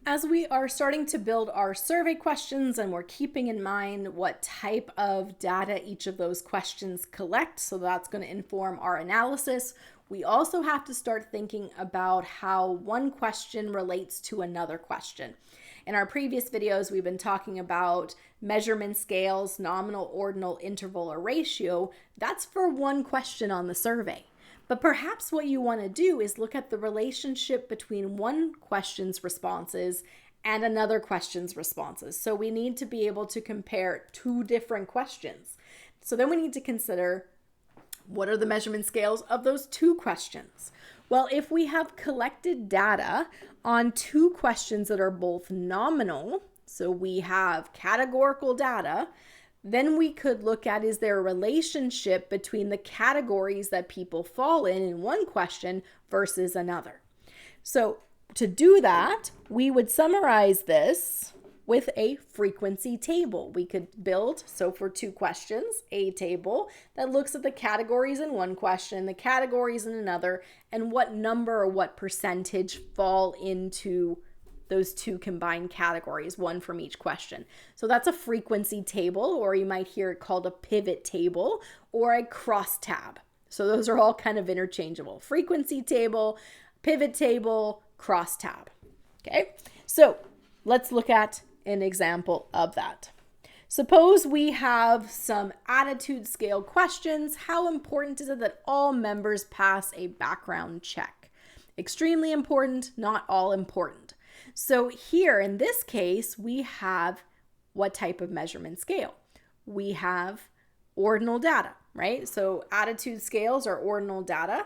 As we are starting to build our survey questions and we're keeping in mind what type of data each of those questions collect, so that's going to inform our analysis, we also have to start thinking about how one question relates to another question. In our previous videos, we've been talking about measurement scales, nominal, ordinal, interval, or ratio. That's for one question on the survey. But perhaps what you want to do is look at the relationship between one question's responses and another question's responses. So we need to be able to compare two different questions. So then we need to consider, what are the measurement scales of those two questions? Well, if we have collected data on two questions that are both nominal, so we have categorical data, then we could look at, is there a relationship between the categories that people fall in one question versus another? So to do that, we would summarize this with a frequency table. We could build, so for two questions, a table that looks at the categories in one question, the categories in another, and what number or what percentage fall into those two combined categories, one from each question. So that's a frequency table, or you might hear it called a pivot table or a crosstab. So those are all kind of interchangeable. Frequency table, pivot table, crosstab. Okay, so let's look at an example of that. Suppose we have some attitude scale questions. How important is it that all members pass a background check? Extremely important, not all important. So here in this case, we have what type of measurement scale? We have ordinal data, right? So attitude scales are ordinal data.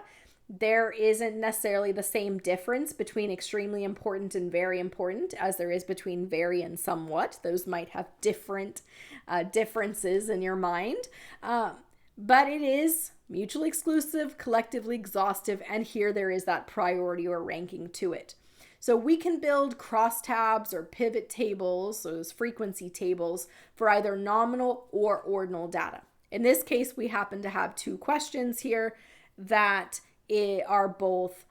There isn't necessarily the same difference between extremely important and very important as there is between very and somewhat. Those might have different differences in your mind, but it is mutually exclusive, collectively exhaustive, and here there is that priority or ranking to it. So we can build crosstabs or pivot tables, those frequency tables, for either nominal or ordinal data. In this case, we happen to have two questions here that are both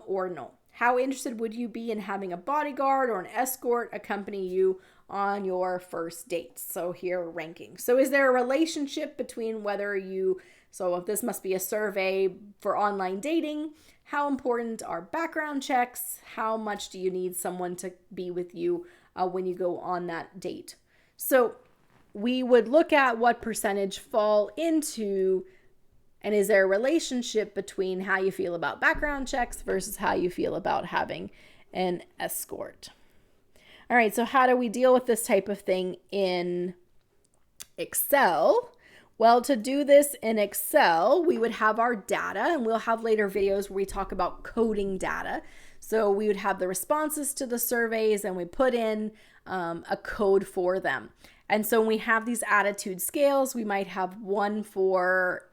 ordinal. How interested would you be in having a bodyguard or an escort accompany you on your first date? So here, ranking. So is there a relationship between so if this must be a survey for online dating, how important are background checks? How much do you need someone to be with you when you go on that date? So we would look at what percentage fall into, and is there a relationship between how you feel about background checks versus how you feel about having an escort? All right, so how do we deal with this type of thing in Excel? Well, to do this in Excel, we would have our data, and we'll have later videos where we talk about coding data. So we would have the responses to the surveys, and we put in a code for them. And so when we have these attitude scales, we might have 1 for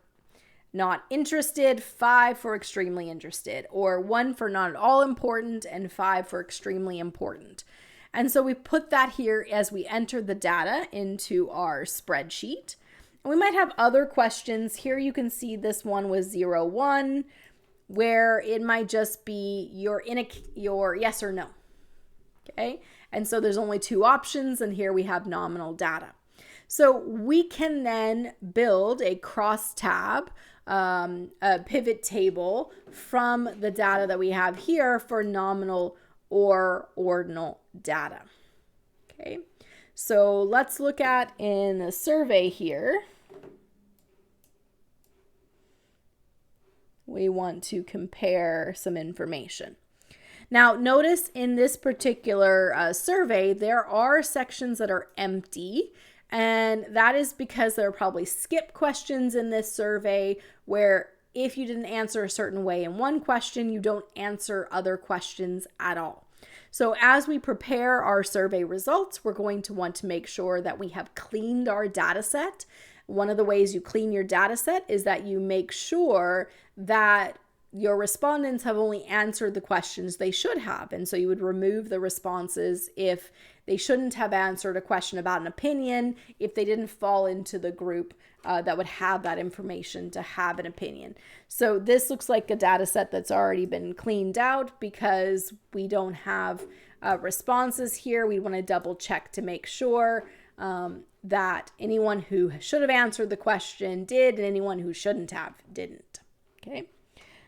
not interested, 5 for extremely interested, or 1 for not at all important, and 5 for extremely important. And so we put that here as we enter the data into our spreadsheet. We might have other questions. Here you can see this one was 0, 1, where it might just be your yes or no. Okay, and so there's only two options, and here we have nominal data. So we can then build a crosstab, a pivot table from the data that we have here for nominal or ordinal data. Okay, so let's look at in a survey here. We want to compare some information. Now, notice in this particular survey, there are sections that are empty, and that is because there are probably skip questions in this survey where if you didn't answer a certain way in one question, you don't answer other questions at all. So as we prepare our survey results, we're going to want to make sure that we have cleaned our data set. One of the ways you clean your data set is that you make sure that your respondents have only answered the questions they should have. And so you would remove the responses if they shouldn't have answered a question about an opinion, if they didn't fall into the group that would have that information to have an opinion. So this looks like a data set that's already been cleaned out because we don't have responses here. We want to double check to make sure that anyone who should have answered the question did and anyone who shouldn't have didn't. Okay,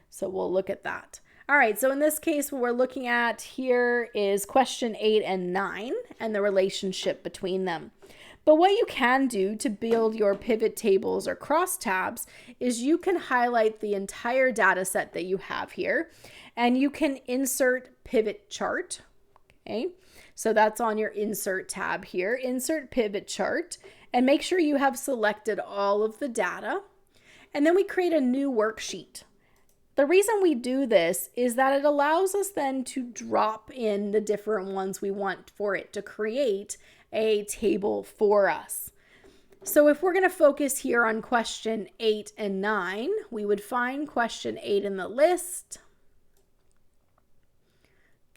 so we'll look at that. All right, so in this case, what we're looking at here is question 8 and 9 and the relationship between them. But what you can do to build your pivot tables or crosstabs is you can highlight the entire data set that you have here, and you can insert pivot chart. Okay, so that's on your insert tab here. Insert pivot chart and make sure you have selected all of the data. And then we create a new worksheet. The reason we do this is that it allows us then to drop in the different ones we want for it to create a table for us. So if we're going to focus here on question 8 and 9, we would find question 8 in the list.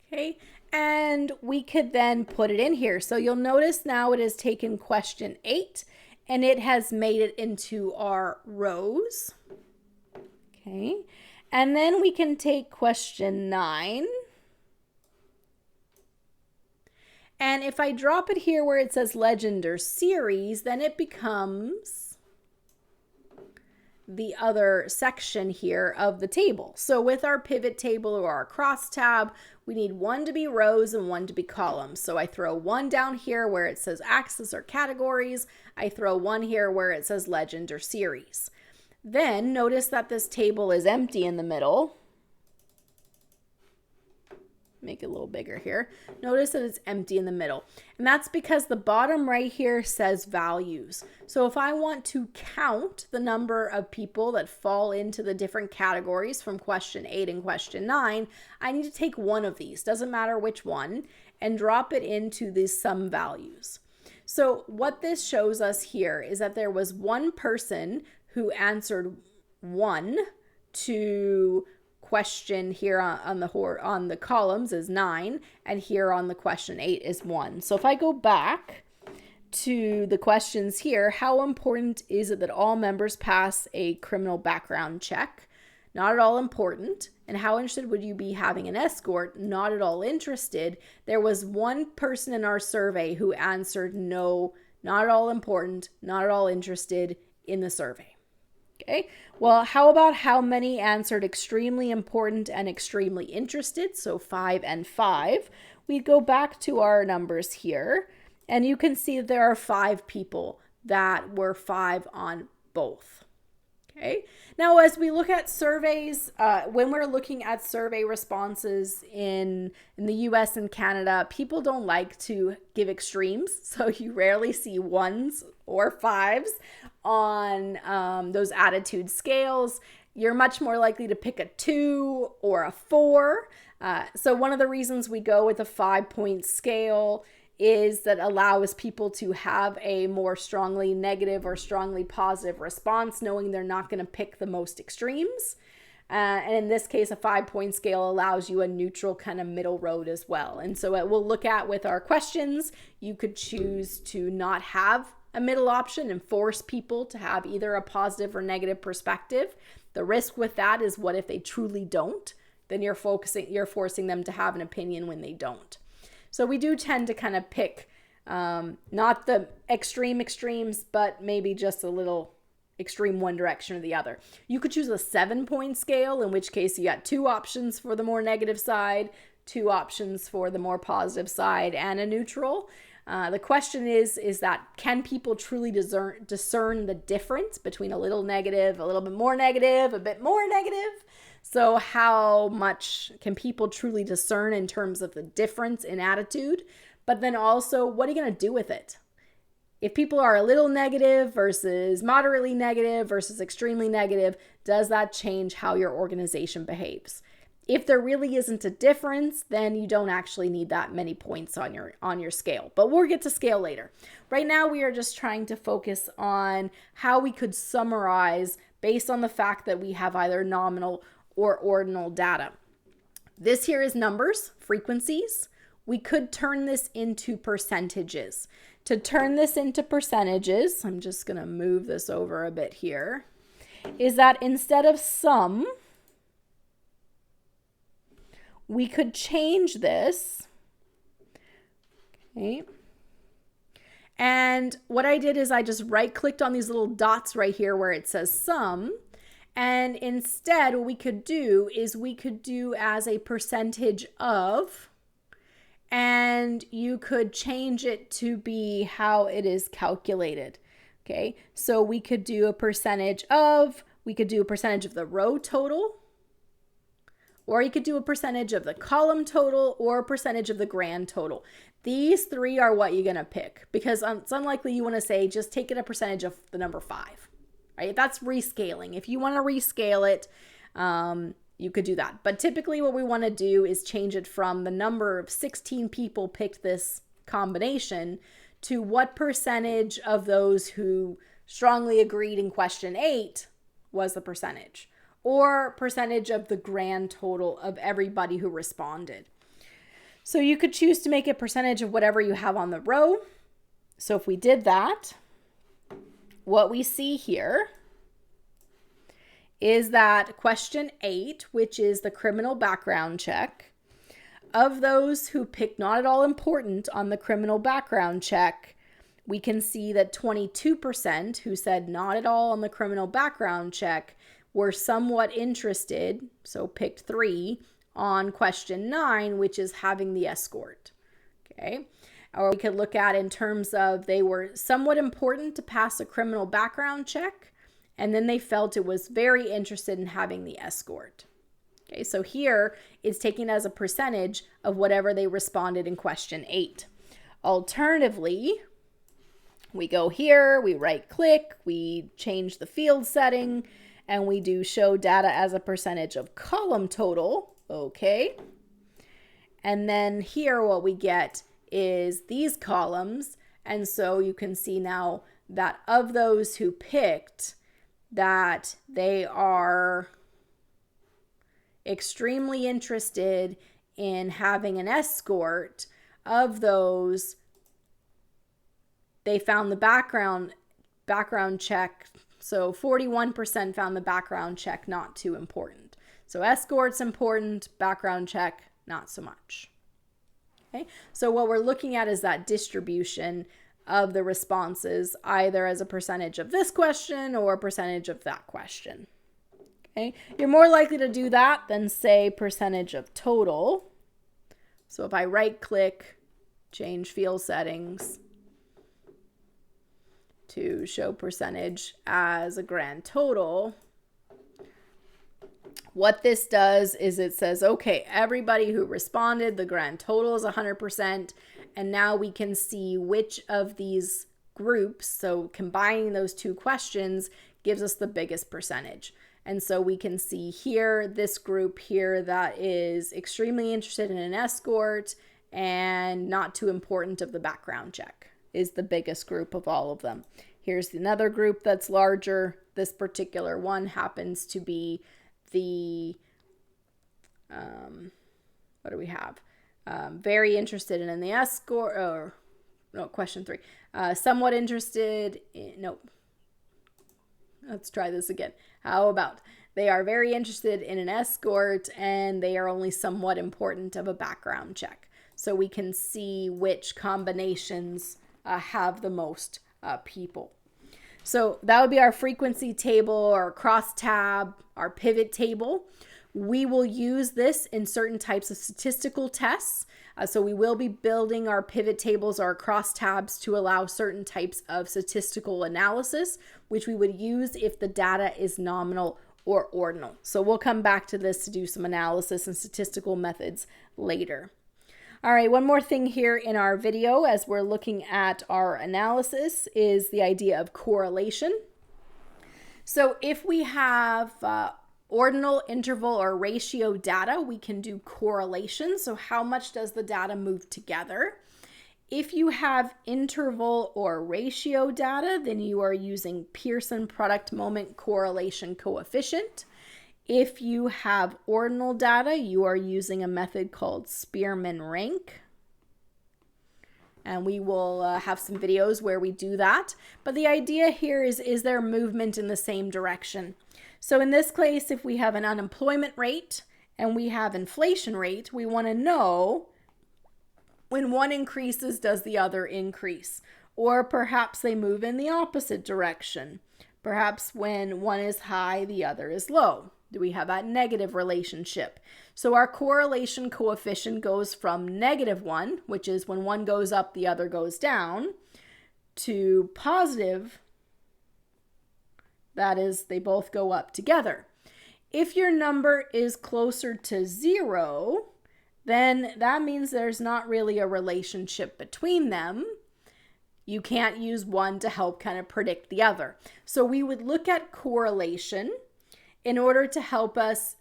Okay, and we could then put it in here. So you'll notice now it has taken question 8 and it has made it into our rows. Okay. And then we can take question 9. And if I drop it here where it says legend or series, then it becomes the other section here of the table. So with our pivot table or our crosstab, we need one to be rows and one to be columns. So I throw one down here where it says axis or categories. I throw one here where it says legend or series. Then notice that this table is empty in the middle. Make it a little bigger here. Notice that it's empty in the middle. And that's because the bottom right here says values. So if I want to count the number of people that fall into the different categories from question 8 and question 9, I need to take one of these, doesn't matter which one, and drop it into the sum values. So what this shows us here is that there was one person who answered 1 to question here on the columns is 9, and here on the question 8 is 1. So if I go back to the questions here, how important is it that all members pass a criminal background check? Not at all important. And how interested would you be having an escort? Not at all interested. There was one person in our survey who answered no, not at all important, not at all interested in the survey. Okay, well, how about how many answered extremely important and extremely interested? So 5 and 5. We go back to our numbers here, and you can see that there are 5 people that were 5 on both. Okay, now as we look at surveys, when we're looking at survey responses in the US and Canada, people don't like to give extremes. So you rarely see 1s or 5s on those attitude scales. You're much more likely to pick a 2 or a 4. So one of the reasons we go with a 5-point scale is that allows people to have a more strongly negative or strongly positive response, knowing they're not going to pick the most extremes. And in this case, a 5-point scale allows you a neutral kind of middle road as well. And so we'll look at with our questions, you could choose to not have a middle option and force people to have either a positive or negative perspective. The risk with that is what if they truly don't? Then you're forcing them to have an opinion when they don't. So we do tend to kind of pick not the extremes, but maybe just a little extreme one direction or the other. You could choose a 7-point scale, in which case you got 2 options for the more negative side, 2 options for the more positive side, and a neutral. The question is that can people truly discern the difference between a little negative, a little bit more negative, a bit more negative? So how much can people truly discern in terms of the difference in attitude? But then also, what are you going to do with it? If people are a little negative versus moderately negative versus extremely negative, does that change how your organization behaves? If there really isn't a difference, then you don't actually need that many points on your scale. But we'll get to scale later. Right now, we are just trying to focus on how we could summarize based on the fact that we have either nominal or ordinal data. This here is numbers, frequencies. We could turn this into percentages. To turn this into percentages, I'm just going to move this over a bit here, is that instead of sum, we could change this. Okay. And what I did is I just right-clicked on these little dots right here where it says sum. And instead, what we could do is we could do as a percentage of, and you could change it to be how it is calculated. Okay, so we could do a percentage of, we could do a percentage of the row total, or you could do a percentage of the column total, or a percentage of the grand total. These three are what you're going to pick, because it's unlikely you want to say just take it a percentage of the number 5, right? That's rescaling. If you want to rescale it, you could do that. But typically what we want to do is change it from the number of 16 people picked this combination to what percentage of those who strongly agreed in question 8 was the percentage, or percentage of the grand total of everybody who responded. So you could choose to make a percentage of whatever you have on the row. So if we did that, what we see here is that question 8, which is the criminal background check, of those who picked not at all important on the criminal background check, we can see that 22% who said not at all on the criminal background check were somewhat interested, so picked 3, on question 9, which is having the escort. Okay. Or we could look at in terms of they were somewhat important to pass a criminal background check, and then they felt it was very interested in having the escort. Okay, so here it's taken as a percentage of whatever they responded in question 8. Alternatively, we go here, we right click, we change the field setting, and we do show data as a percentage of column total. Okay. And then here what we get is these columns. And so you can see now that of those who picked, that they are extremely interested in having an escort. Of those, they found the background check. So 41% found the background check not too important. So escort's important, background check, not so much. Okay, so what we're looking at is that distribution of the responses, either as a percentage of this question or a percentage of that question. Okay, you're more likely to do that than say percentage of total. So if I right click, change field settings to show percentage as a grand total, what this does is it says, okay, everybody who responded, the grand total is 100%. And now we can see which of these groups, so combining those two questions, gives us the biggest percentage. And so we can see here, this group here that is extremely interested in an escort and not too important of the background check is the biggest group of all of them. Here's another group that's larger. This particular one happens to be the, what do we have? Very interested in the escort, or no, question 3. Somewhat interested in, nope. Let's try this again. How about they are very interested in an escort and they are only somewhat important of a background check. So we can see which combinations have the most people. So that would be our frequency table, our crosstab, our pivot table. We will use this in certain types of statistical tests. So we will be building our pivot tables, our crosstabs, to allow certain types of statistical analysis, which we would use if the data is nominal or ordinal. So we'll come back to this to do some analysis and statistical methods later. All right, one more thing here in our video as we're looking at our analysis is the idea of correlation. So if we have ordinal, interval, or ratio data, we can do correlation. So how much does the data move together? If you have interval or ratio data, then you are using Pearson Product Moment Correlation Coefficient. If you have ordinal data, you are using a method called Spearman rank. And we will have some videos where we do that. But the idea here is there movement in the same direction? So in this case, if we have an unemployment rate and we have inflation rate, we want to know when one increases, does the other increase? Or perhaps they move in the opposite direction. Perhaps when one is high, the other is low. Do we have that negative relationship? So our correlation coefficient goes from -1, which is when one goes up, the other goes down, to positive, that is, they both go up together. If your number is closer to 0, then that means there's not really a relationship between them. You can't use one to help kind of predict the other. So we would look at correlation in order to help us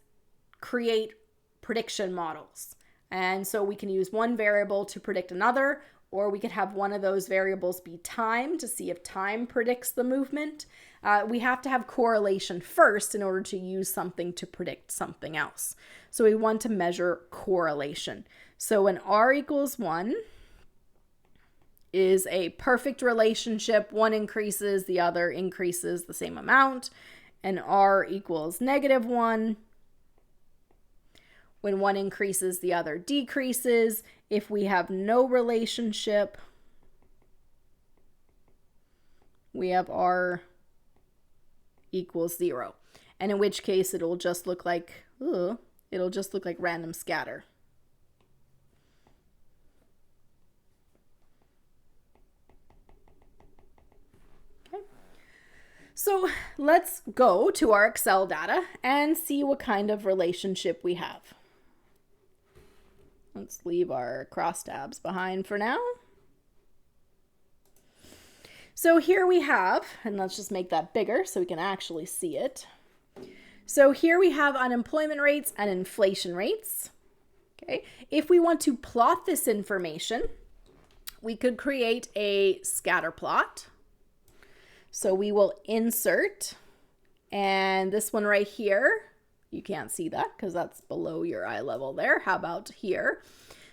create prediction models. And so we can use one variable to predict another, or we could have one of those variables be time to see if time predicts the movement. We have to have correlation first in order to use something to predict something else. So we want to measure correlation. So when R equals 1 is a perfect relationship, one increases, the other increases the same amount. And R equals -1. When one increases, the other decreases. If we have no relationship, we have R equals 0. And in which case it'll just look like, random scatter. So let's go to our Excel data and see what kind of relationship we have. Let's leave our crosstabs behind for now. So here we have, and let's just make that bigger so we can actually see it. So here we have unemployment rates and inflation rates. Okay. If we want to plot this information, we could create a scatter plot. So we will insert, and this one right here, you can't see that because that's below your eye level there. How about here?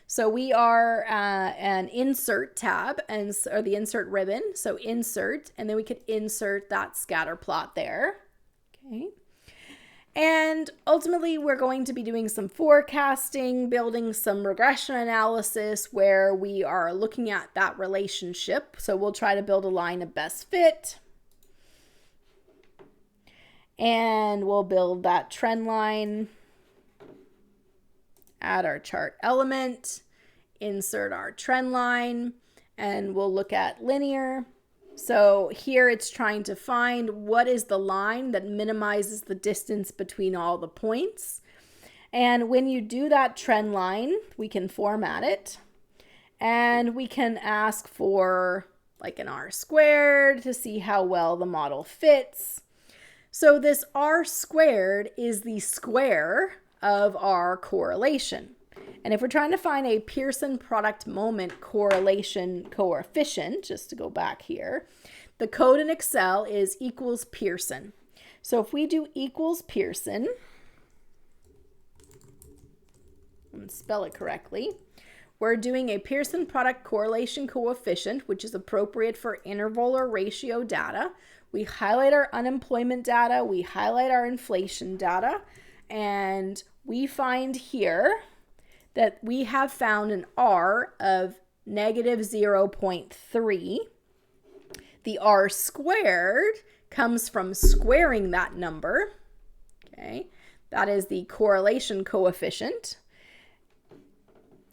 So we are an insert tab, or the insert ribbon. So insert, and then we could insert that scatter plot there. Okay. And ultimately, we're going to be doing some forecasting, building some regression analysis where we are looking at that relationship. So we'll try to build a line of best fit. And we'll build that trend line, add our chart element, insert our trend line, and we'll look at linear. So here it's trying to find what is the line that minimizes the distance between all the points. And when you do that trend line, we can format it, and we can ask for like an R squared to see how well the model fits. So this R squared is the square of our correlation. And if we're trying to find a Pearson Product Moment Correlation coefficient, just to go back here, the code in Excel is equals Pearson. So if we do equals Pearson, and spell it correctly, we're doing a Pearson Product Correlation coefficient, which is appropriate for interval or ratio data. We highlight our unemployment data, we highlight our inflation data, and we find here that we have found an R of -0.3. The R squared comes from squaring that number. Okay, that is the correlation coefficient.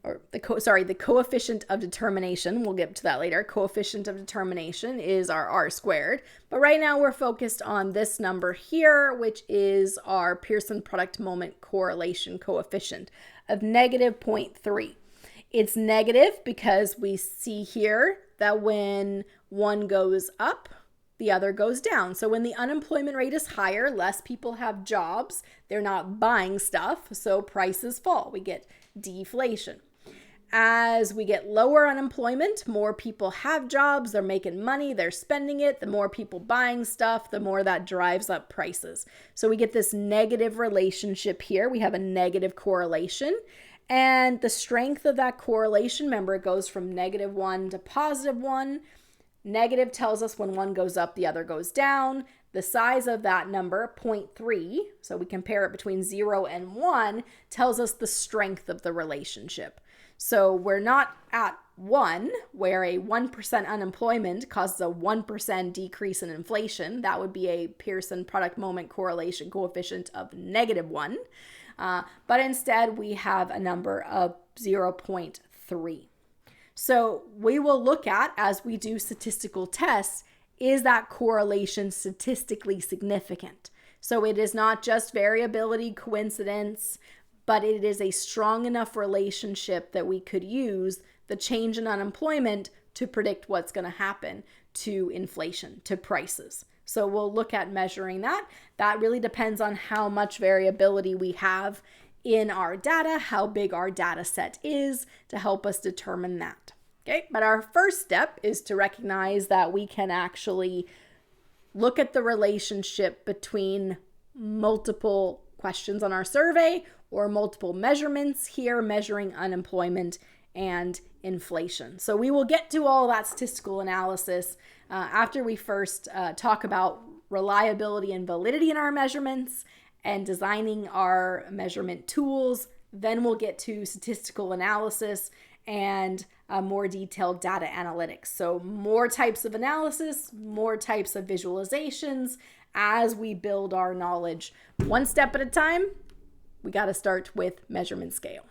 Or the coefficient of determination. We'll get to that later. Coefficient of determination is our R squared. But right now we're focused on this number here, which is our Pearson Product Moment Correlation coefficient of -0.3. It's negative because we see here that when one goes up, the other goes down. So when the unemployment rate is higher, less people have jobs. They're not buying stuff, so prices fall. We get deflation. as we get lower unemployment, more people have jobs, they're making money, they're spending it. The more people buying stuff, the more that drives up prices. So we get this negative relationship here. We have a negative correlation. And the strength of that correlation, remember, it goes from -1 to +1. Negative tells us when one goes up, the other goes down. The size of that number, 0.3, so we compare it between 0 and 1, tells us the strength of the relationship. So we're not at 1, where a 1% unemployment causes a 1% decrease in inflation. That would be a Pearson Product Moment Correlation coefficient of -1. But instead, we have a number of 0.3. So we will look at, as we do statistical tests, is that correlation statistically significant? So it is not just variability, coincidence, but it is a strong enough relationship that we could use the change in unemployment to predict what's going to happen to inflation, to prices. So we'll look at measuring that. That really depends on how much variability we have in our data, how big our data set is, to help us determine that. Okay, but our first step is to recognize that we can actually look at the relationship between multiple questions on our survey or multiple measurements here, measuring unemployment and inflation. So we will get to all that statistical analysis after we first talk about reliability and validity in our measurements and designing our measurement tools. Then we'll get to statistical analysis and more detailed data analytics. So more types of analysis, more types of visualizations as we build our knowledge one step at a time. We got to start with measurement scale.